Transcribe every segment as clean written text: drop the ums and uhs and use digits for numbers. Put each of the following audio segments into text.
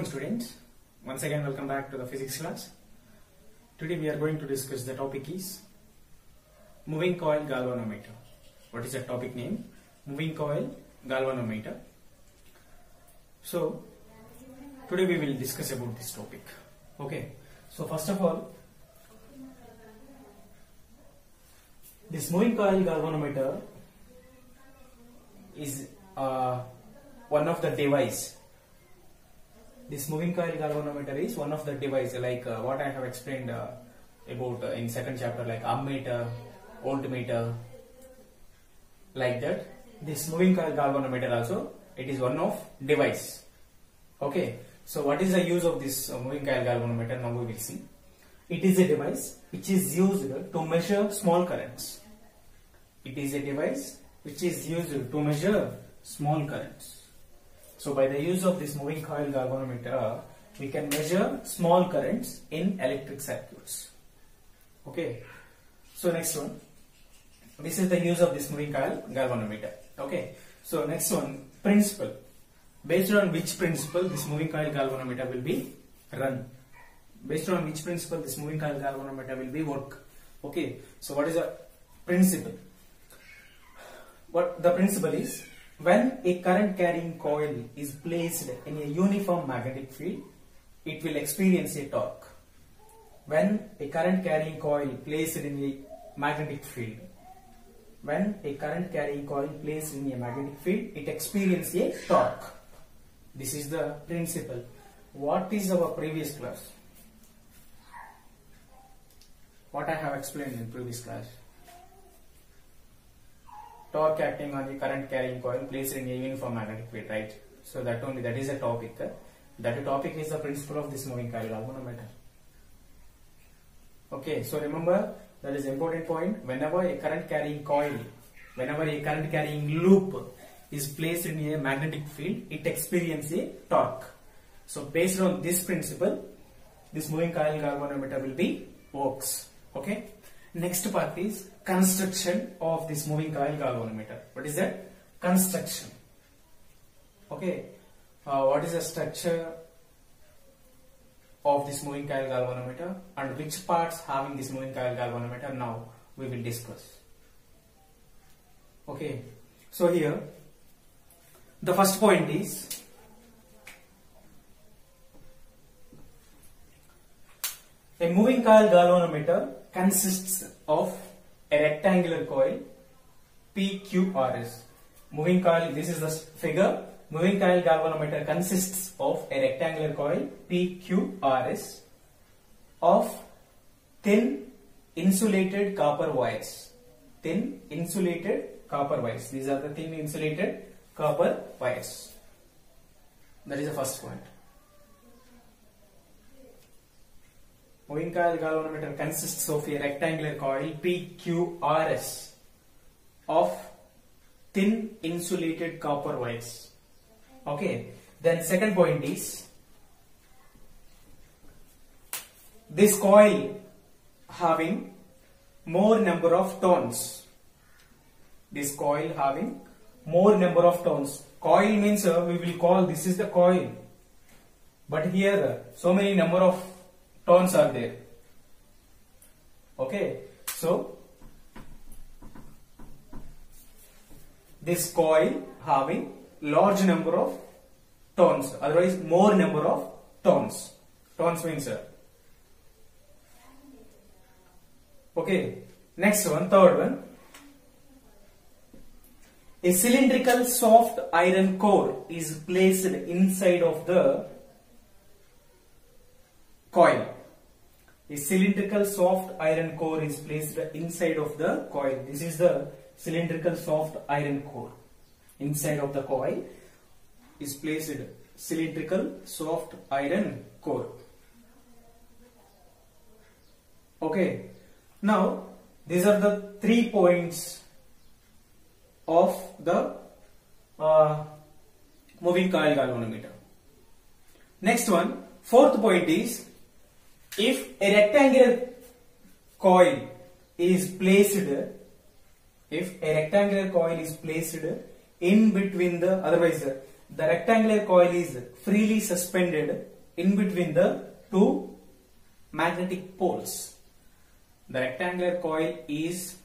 students. Once again welcome back to the physics class. Today we are going to discuss the topic is moving coil galvanometer. What is the topic name? Moving coil galvanometer. So today we will discuss about this topic. Okay. So first of all, this moving coil galvanometer is one of the device. This moving coil galvanometer is one of the device like what I have explained about in second chapter, like ammeter, voltmeter, like that. This moving coil galvanometer also, it is one of device. Okay. So what is the use of this moving coil galvanometer? Now we will see. It is a device which is used to measure small currents. It is a device which is used to measure small currents. So by the use of this moving coil galvanometer, we can measure small currents in electric circuits. Okay. So next one. This is the use of this moving coil galvanometer. Okay. So next one, principle. Based on which principle this moving coil galvanometer will be run? Based on which principle this moving coil galvanometer will be work? Okay. So what is the principle? What the principle is? When a current carrying coil is placed in a uniform magnetic field, it will experience a torque. When a current carrying coil placed in a magnetic field, when a current carrying coil placed in a magnetic field, it experiences a torque. This is the principle. What is our previous class? What I have explained in previous class? Torque acting on the current carrying coil placed in a uniform magnetic field, right? So that is a topic. That topic is the principle of this moving coil galvanometer. Okay, so remember that is important point. Whenever a current carrying coil, whenever a current carrying loop is placed in a magnetic field, it experiences a torque. So based on this principle, this moving coil galvanometer will be works. Okay. Next part is construction of this moving coil galvanometer. What is that? Construction. Okay. What is the structure of this moving coil galvanometer and which parts having this moving coil galvanometer? Now we will discuss. Okay. So here the first point is a moving coil galvanometer consists of a rectangular coil PQRS. Moving coil, this is the figure. Moving coil galvanometer consists of a rectangular coil PQRS of thin insulated copper wires. Thin insulated copper wires. These are the thin insulated copper wires. That is the first point. Moving coil galvanometer consists of a rectangular coil PQRS of thin insulated copper wires. Okay. Then second point is this coil having more number of turns. This coil having more number of turns. Coil means we will call this is the coil. But here so many number of turns are there. Okay. So this coil having large number of turns, otherwise more number of turns. Turns means okay. Next one, third one. A cylindrical soft iron core is placed inside of the coil. A cylindrical soft iron core is placed inside of the coil. This is the cylindrical soft iron core. Inside of the coil is placed cylindrical soft iron core. Okay. Now these are the 3 points of the moving coil galvanometer. Next one, fourth point is if a rectangular coil is placed in between the, otherwise the rectangular coil is freely suspended in between the two magnetic poles. The rectangular coil is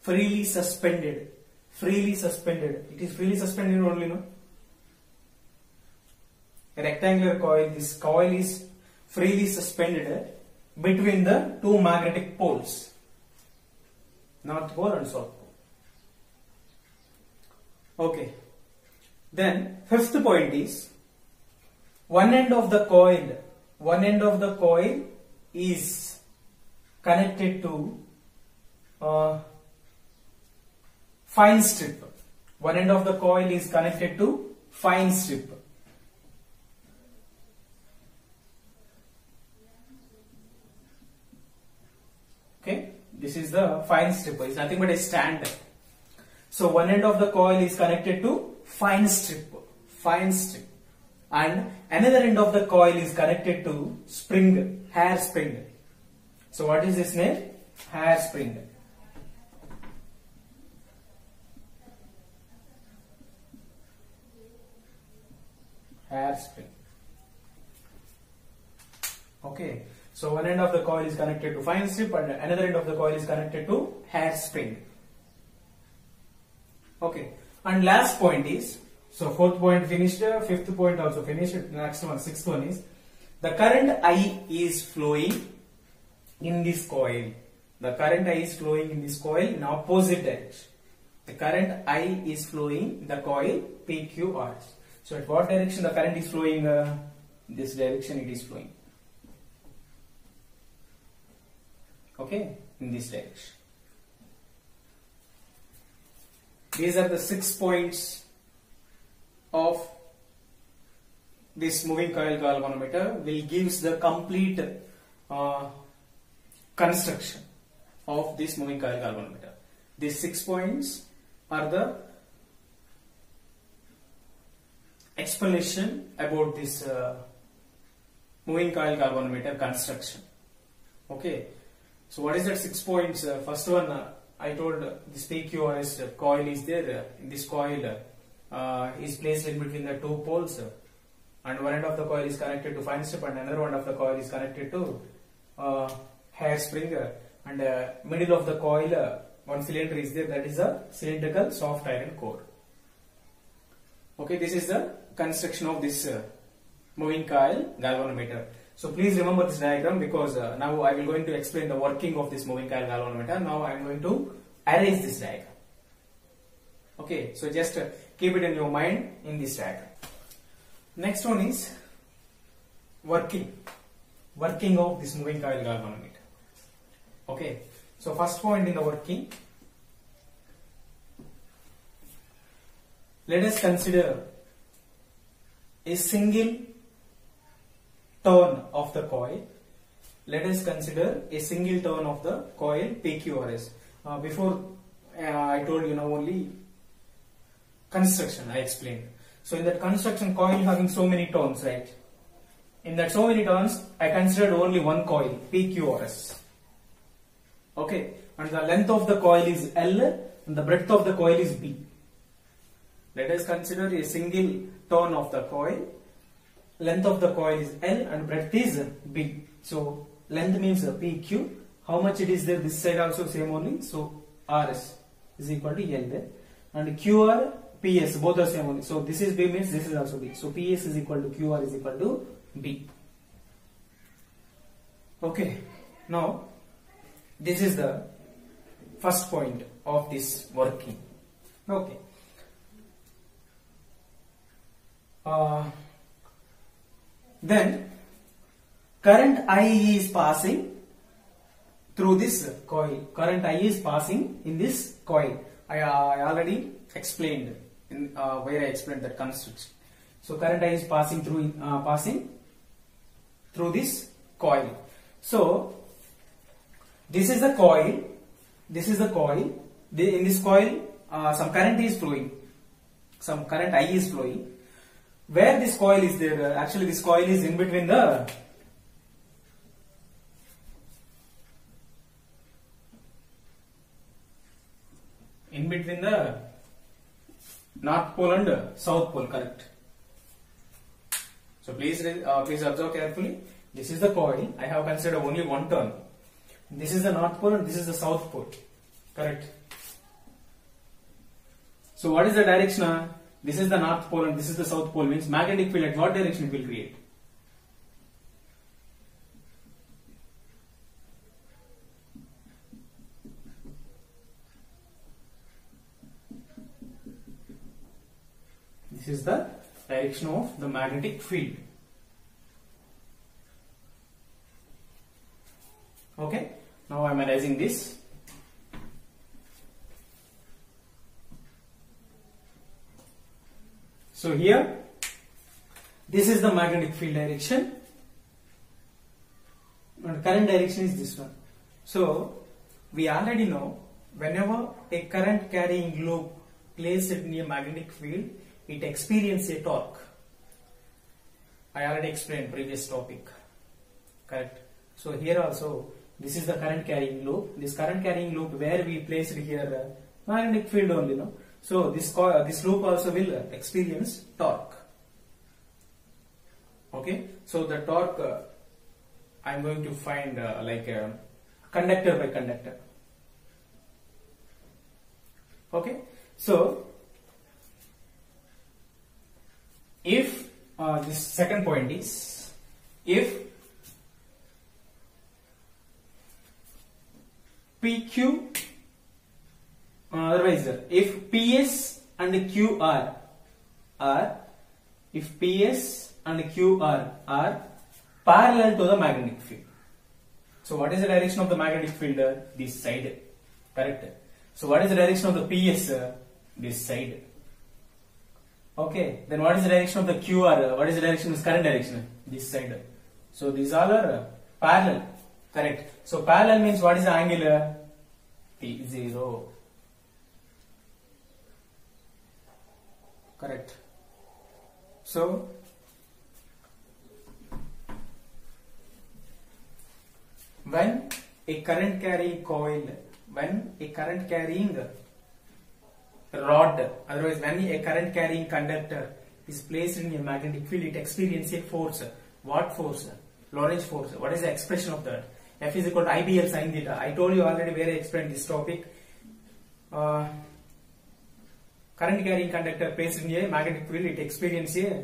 freely suspended. Freely suspended. It is freely suspended only, no? A rectangular coil, this coil is freely suspended between the two magnetic poles, North Pole and South Pole. Okay. Then fifth point is one end of the coil is connected to fine strip. One end of the coil is connected to fine strip. Okay, this is the fine strip. It's nothing but a stand. So one end of the coil is connected to fine strip, and another end of the coil is connected to spring, hair spring. So what is this name? Hair spring. Hair spring. Okay. So one end of the coil is connected to fine strip and another end of the coil is connected to hair spring. Okay. And last point is, so fourth point finished, fifth point also finished. Next one, sixth one is the current I is flowing in this coil. The current I is flowing in this coil in opposite direction. The current I is flowing in the coil PQRS. So at what direction the current is flowing? This direction it is flowing. Okay, in this direction. These are the 6 points of this moving coil galvanometer. Will gives the complete construction of this moving coil galvanometer. These 6 points are the explanation about this moving coil galvanometer construction. Okay. So what is that 6 points? First one, I told this PQRS coil is there. This coil is placed in between the two poles, and one end of the coil is connected to fine strip and another one of the coil is connected to hair spring, and middle of the coil one cylinder is there, that is a cylindrical soft iron core. Okay, this is the construction of this moving coil galvanometer. So please remember this diagram, because now I will going to explain the working of this moving coil galvanometer. Now I am going to arrange this diagram. Okay, so just keep it in your mind in this diagram. Next one is working of this moving coil galvanometer. Okay, so first point in the working, let us consider a single turn of the coil. Let us consider a single turn of the coil PQRS. Before I told you now only construction I explained. So in that construction, coil having so many turns, right? In that so many turns, I considered only one coil PQRS. Okay, and the length of the coil is L and the breadth of the coil is B. Let us consider a single turn of the coil. Length of the coil is L and breadth is B. So length means PQ. How much it is there? This side also same only. So RS is equal to L there. And QR, PS both are same only. So this is B means this is also B. So PS is equal to QR is equal to B. Okay. Now this is the first point of this working. Okay. Then current I is passing through this coil. Current I is passing in this coil. I already explained in where I explained that construction. So current I is passing through this coil. So this is the coil. This is the coil. In this coil, some current is flowing. Some current I is flowing. Where this coil is there? Actually, this coil is in between the North Pole and South Pole, correct? So So please observe carefully. This is the coil. I have considered only one turn. This is the north pole and this is the south pole. Correct. So what is the direction? This is the north pole and this is the south pole. Means magnetic field at what direction it will create? This is the direction of the magnetic field. Okay. Now I am analyzing this. So here, this is the magnetic field direction and current direction is this one. So we already know whenever a current carrying loop placed in a magnetic field, it experiences a torque. I already explained previous topic. Correct. So here also, this is the current carrying loop. This current carrying loop where we placed here magnetic field only, no? So this loop also will experience torque. Okay. So the torque I am going to find like conductor by conductor. Okay. So if this second point is, if PQ, otherwise if PS and QR are, if PS and QR are parallel to the magnetic field. So what is the direction of the magnetic field? This side. Correct. So what is the direction of the PS? This side. Okay. Then what is the direction of the QR? What is the direction of this current direction? This side. So these all are parallel. Correct. So parallel means what is the angle? T0. Correct. So when a current carrying coil, when a current carrying rod, otherwise when a current carrying conductor is placed in a magnetic field, it experiences a force. What force? Lorentz force. What is the expression of that? F is equal to IBL sin theta. I told you already where I explained this topic. Current carrying conductor placed in a magnetic field, it experiences a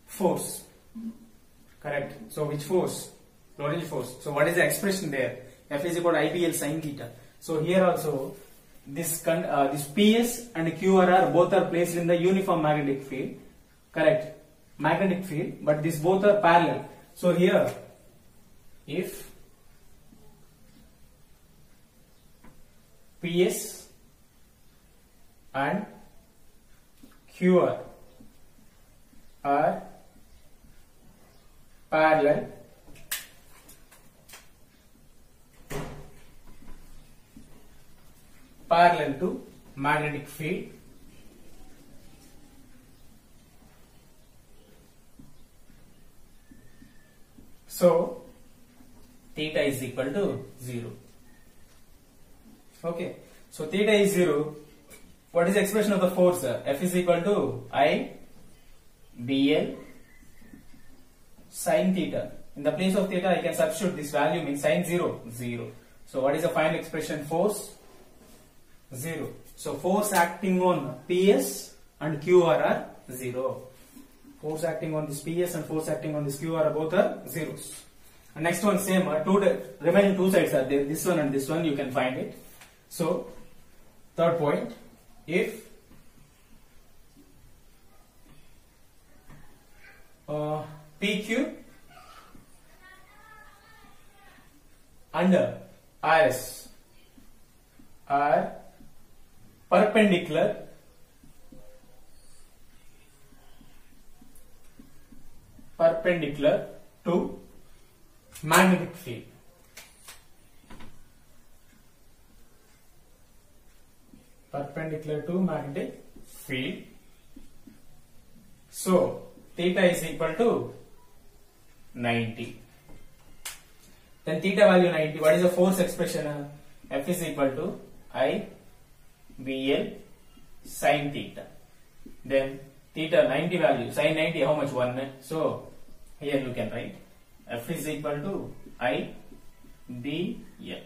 force. Correct. So which force? Lorentz force. So what is the expression there? F is equal to IBL sin theta. So here also this PS and QR both are placed in the uniform magnetic field. Correct. Magnetic field, but these both are parallel. So here, if PS and QR are parallel, to magnetic field, so theta is equal to 0. Okay, so theta is 0. What is the expression of the force? F is equal to I BL sin theta. In the place of theta, I can substitute this value, means sin 0, 0. So what is the final expression? Force 0. So force acting on PS and QR are 0. Force acting on this PS and force acting on this QR both are zeros. And next one same, remaining two sides are there, this one and this one, you can find it. So third point, if PQ and RS are perpendicular to magnetic field. Perpendicular to magnetic field. So theta is equal to 90. Then theta value 90. What is the force expression? F is equal to I BL sin theta. Then theta 90 value, sin 90 how much? 1. So Here you can write F is equal to I B L.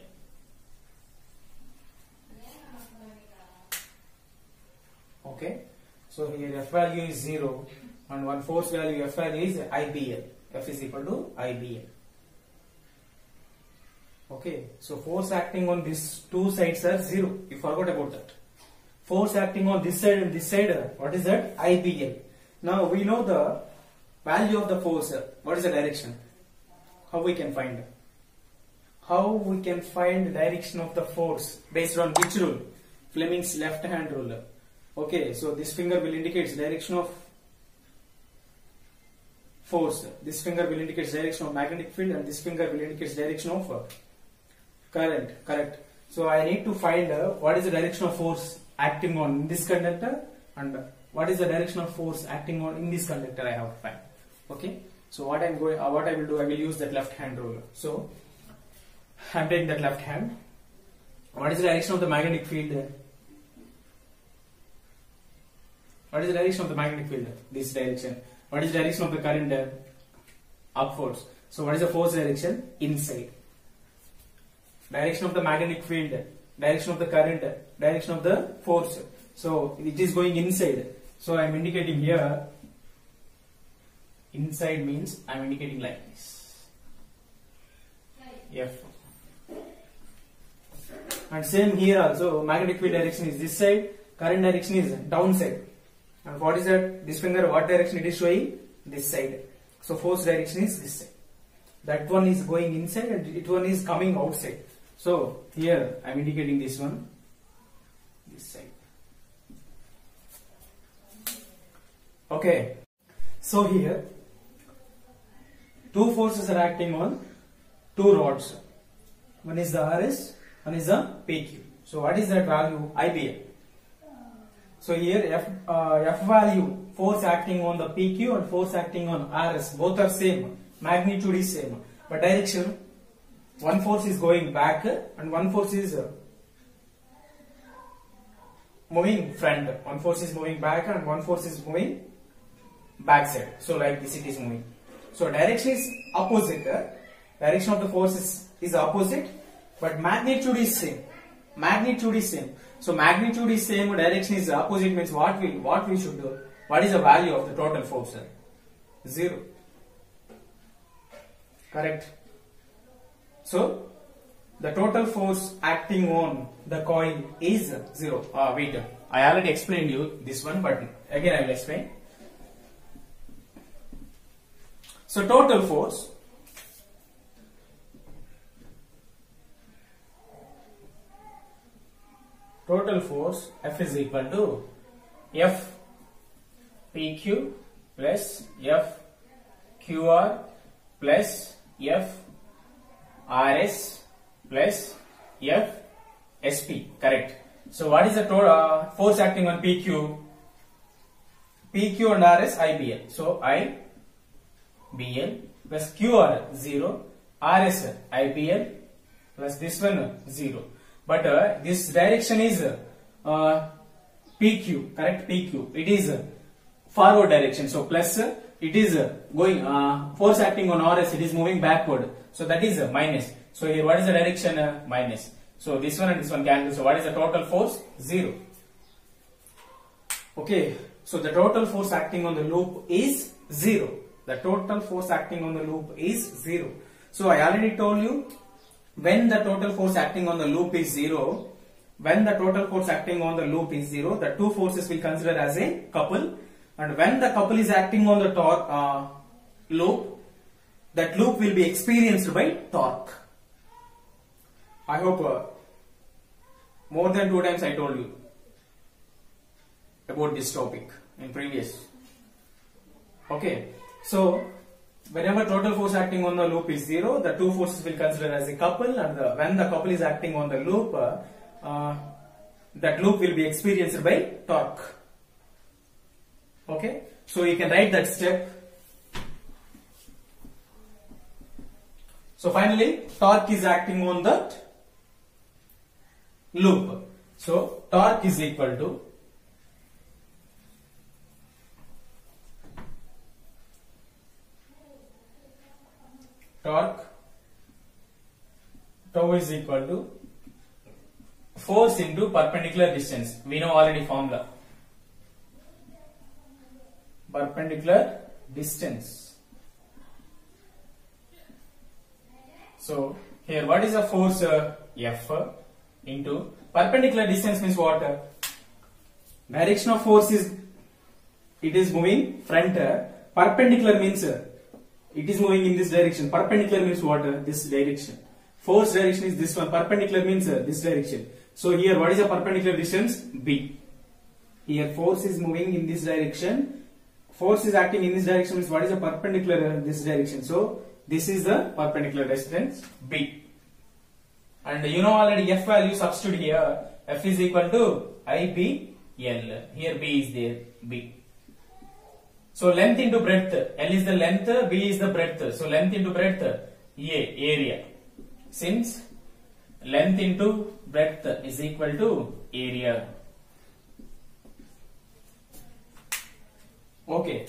Okay, so here F value is 0 and one force value F value is IBL. F is equal to IBL. Okay, so force acting on these two sides are 0. You forgot about that. Force acting on this side and this side, what is that? IBL. Now we know the value of the force. What is the direction? How we can find? How we can find the direction of the force based on which rule? Fleming's left hand rule. Okay, so this finger will indicate direction of force. This finger will indicate direction of magnetic field and this finger will indicate direction of current. Correct. So I need to find what is the direction of force acting on this conductor and what is the direction of force acting on in this conductor I have to find. Okay. So what I will do, I will use that left hand rule. So I am taking that left hand. What is the direction of the magnetic field? What is the direction of the magnetic field? This direction. What is the direction of the current? Upwards. So what is the force direction? Inside. Direction of the magnetic field, direction of the current, direction of the force. So it is going inside. So I am indicating here. Inside means I am indicating like this. F. And same here also, magnetic field direction is this side, current direction is downside. And what is that? This finger, what direction it is showing? This side. So force direction is this side. That one is going inside and it one is coming outside. So here I am indicating this one, this side. Okay. So here two forces are acting on two rods. One is the RS, one is the PQ. So what is that value? IBL. So here F value, force acting on the PQ and force acting on RS, both are same. Magnitude is same. But direction, one force is going back and one force is moving front. One force is moving back and one force is moving back side. So like this it is moving. So direction is opposite. Direction of the force is opposite, but magnitude is same. Magnitude is same. So magnitude is same, direction is opposite means what we should do? What is the value of the total force? 0. Correct. So the total force acting on the coil is 0. Wait, I already explained you this one, but again I will explain. So total force F is equal to F PQ plus F QR plus F RS plus F SP. Correct. So what is the total force acting on PQ? PQ and RS IBL. So IBL plus QR 0, RS IBL plus this one 0. But this direction is PQ, correct? PQ. It is forward direction. So plus it is going force acting on RS. It is moving backward. So that is minus. So here what is the direction? Minus. So this one and this one cancel. So what is the total force? 0. Okay. So the total force acting on the loop is 0. The total force acting on the loop is 0. So I already told you, when the total force acting on the loop is 0, the two forces will consider as a couple, and when the couple is acting on the torque loop, that loop will be experienced by torque. I hope more than 2 times I told you about this topic in previous. Okay, so whenever total force acting on the loop is 0, the two forces will consider as a couple, and when the couple is acting on the loop, that loop will be experienced by torque. Okay, so you can write that step. So finally, torque is acting on that loop. So torque is equal to torque tau is equal to force into perpendicular distance. We know already formula. Perpendicular distance. So here what is the force? F into perpendicular distance means what? Direction of force is, it is moving front. Perpendicular means it is moving in this direction. Perpendicular means what? This direction. Force direction is this one. Perpendicular means this direction. So here what is the perpendicular distance? B. Here force is moving in this direction. Force is acting in this direction means what is the perpendicular this direction? So this is the perpendicular distance B. And you know already F value, substitute here. F is equal to IBL. Here B is there. B. So length into breadth. L is the length, B is the breadth. So length into breadth, area. Since length into breadth is equal to area. Okay.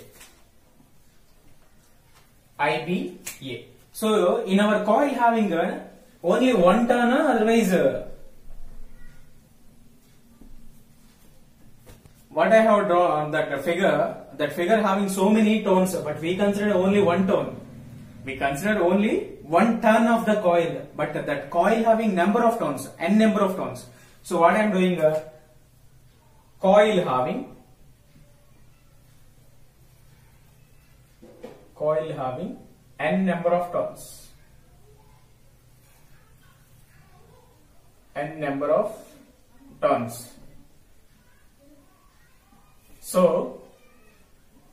IBA. So in our coil having only one turn, otherwise what I have drawn that figure having so many tones, but we consider only one tone. We consider only one turn of the coil, but that coil having number of tones, n number of tones. So what I am doing, coil having n number of turns, n number of turns. So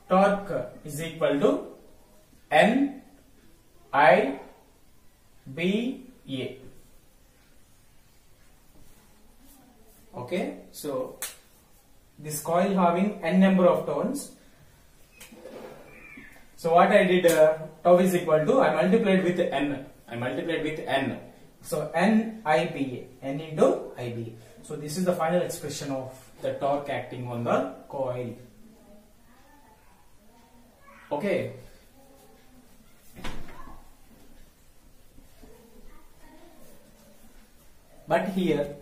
torque is equal to N I B A. Okay, so this coil having n number of turns. So what I did, tau is equal to, I multiplied with n. So N I B A, n into I B A. So this is the final expression of the torque acting on the coil. Okay. But here,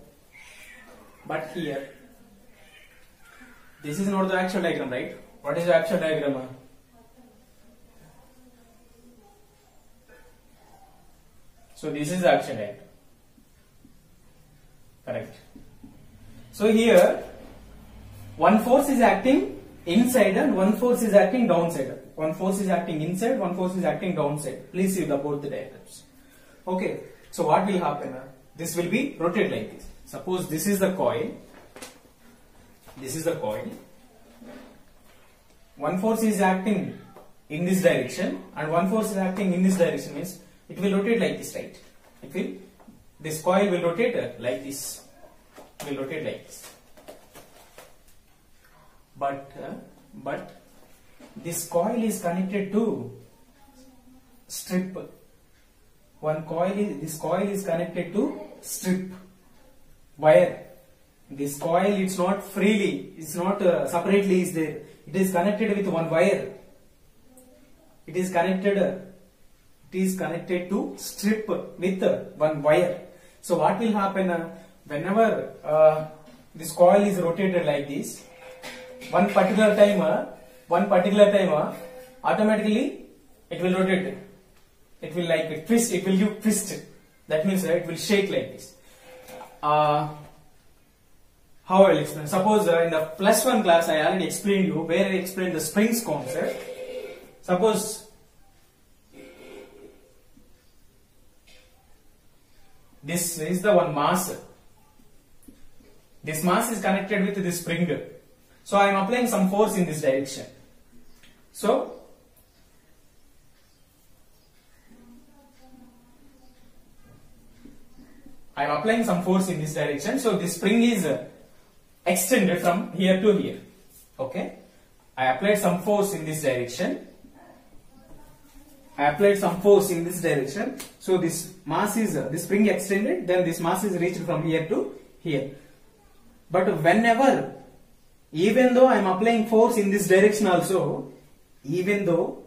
this is not the actual diagram, right? What is the actual diagram? So this is the actual diagram. Correct. So here, one force is acting inside and one force is acting downside. One force is acting inside, one force is acting downside. Please see both the diagrams. Okay. So what will happen? This will be rotated like this. Suppose this is the coil. This is the coil. One force is acting in this direction and one force is acting in this direction, means it will rotate like this, right? This coil will rotate like this. Will rotate like this. But this coil is connected to strip. This coil is connected to strip wire. This coil, it's not freely, it's not separately is there. It is connected with one wire. It is connected to strip with one wire. So what will happen whenever this coil is rotated like this, one particular time automatically it will rotate. It will like twist, it will give twist. That means it will shake like this. How I will explain? Suppose in the +1 class I already explained you, where I explained the springs concept. Suppose this is the one mass. This mass is connected with this spring. So I am applying some force in this direction. So I am applying some force in this direction. So this spring is extended from here to here. Okay. I applied some force in this direction. So this mass is, this spring extended, then this mass is reached from here to here. But whenever, even though I am applying force in this direction also, even though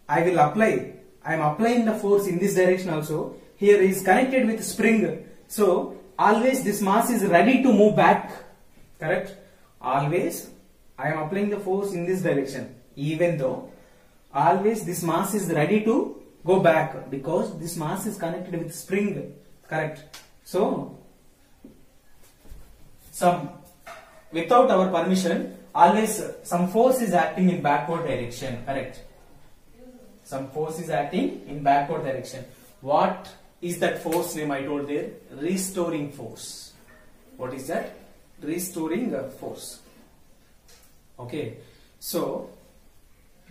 I will apply I am applying the force in this direction also. Here is connected with spring. So always this mass is ready to move back. Correct? Always I am applying the force in this direction. Even though always this mass is ready to go back because this mass is connected with spring. Correct? So without our permission, always some force is acting in backward direction. Correct? Some force is acting in backward direction. What is that force name I told there? Restoring force. What is that? Restoring force. Okay. So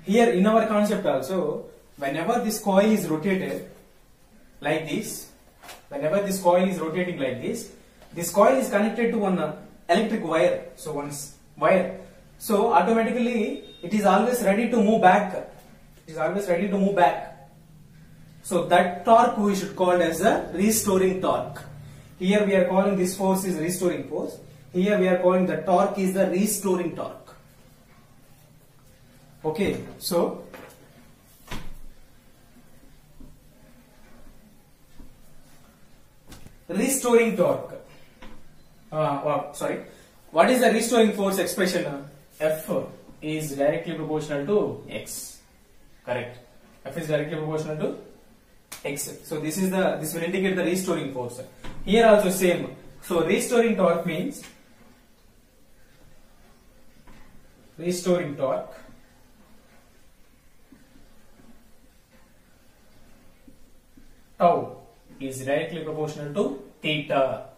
here in our concept also, whenever this coil is rotated like this, whenever this coil is rotating like this coil is connected to one electric wire. So one wire. So automatically it is always ready to move back. It is always ready to move back. So that torque we should call as a restoring torque. Here we are calling this force is restoring force. Here we are calling the torque is the restoring torque. Okay, so restoring torque. What is the restoring force expression? F is directly proportional to X. Correct. F is directly proportional to X. So this will indicate the restoring force. Here also same. So restoring torque means restoring torque tau is directly proportional to theta.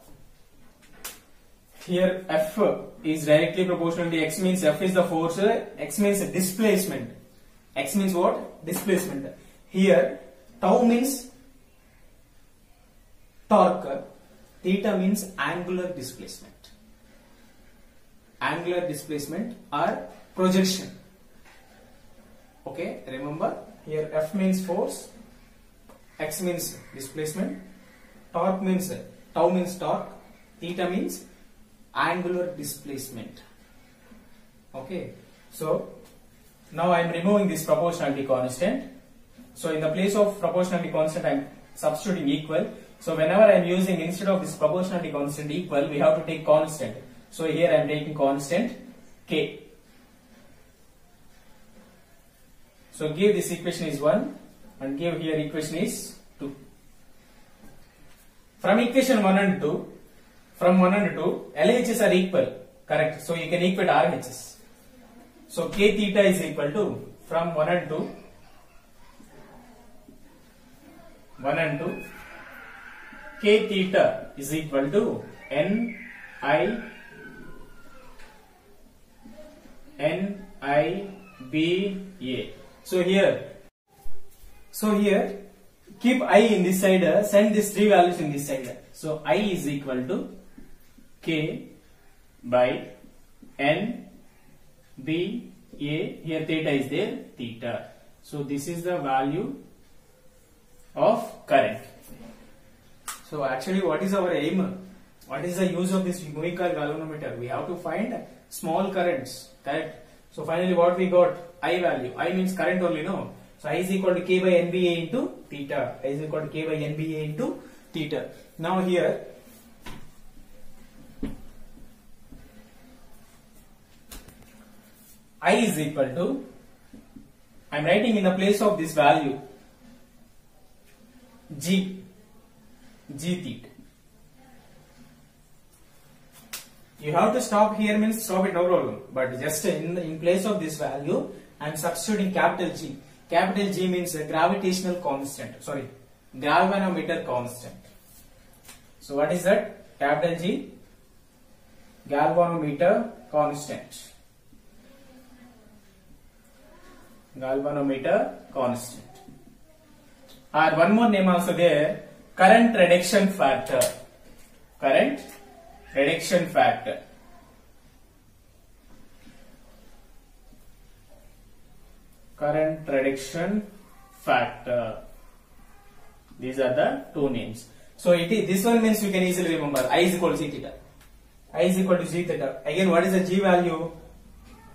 Here F is directly proportional to X means F is the force, X means displacement. X means what? Displacement. Here tau means torque, theta means angular displacement. Angular displacement or projection. Okay, remember here F means force, X means displacement, torque means tau means torque, theta means angular displacement. Okay, so now I am removing this proportionality constant. So in the place of proportionality constant I am substituting equal. So whenever I am using instead of this proportionality constant equal, we have to take constant. So here I am taking constant K. So give this equation is 1 and give here equation is 2. From equation 1 and 2, from 1 and 2, LHS are equal. Correct. So you can equate RHS. So K theta is equal to, from 1 and 2, K theta is equal to NIBA. So here keep I in this side, send these three values in this side. So I is equal to K by NBA. Here theta is there, theta. So this is the value of current. So actually what is our aim? What is the use of this moving coil galvanometer? We have to find small currents, correct? So finally what we got? I value. I means current only, no? So I is equal to K by NBA into theta. I is equal to K by NBA into theta. Now here I is equal to, I am writing in the place of this value G theta. You have to stop here means stop it, no problem. But just in place of this value, I am substituting capital G. Capital G means a gravitational constant. Sorry, galvanometer constant. So what is that? Capital G, galvanometer constant. Galvanometer constant. Or one more name also there, current reduction factor. Current reduction factor. Current reduction factor. These are the two names. So this one means you can easily remember I is equal to G theta. I is equal to G theta. Again, what is the G value?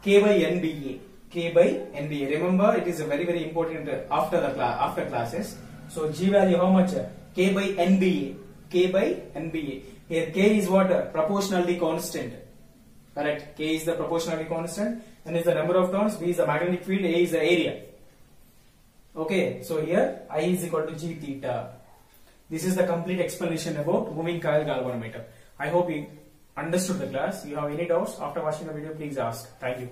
K by NBA. K K by NBA. Remember, it is a very important after classes. So G value how much? K by NBA. K by NBA. Here K is what? Proportionality constant. Correct. K is the proportionality constant. N is the number of turns. B is the magnetic field. A is the area. Okay. So here I is equal to G theta. This is the complete explanation about moving coil galvanometer. I hope you understood the class. If you have any doubts after watching the video, please ask. Thank you.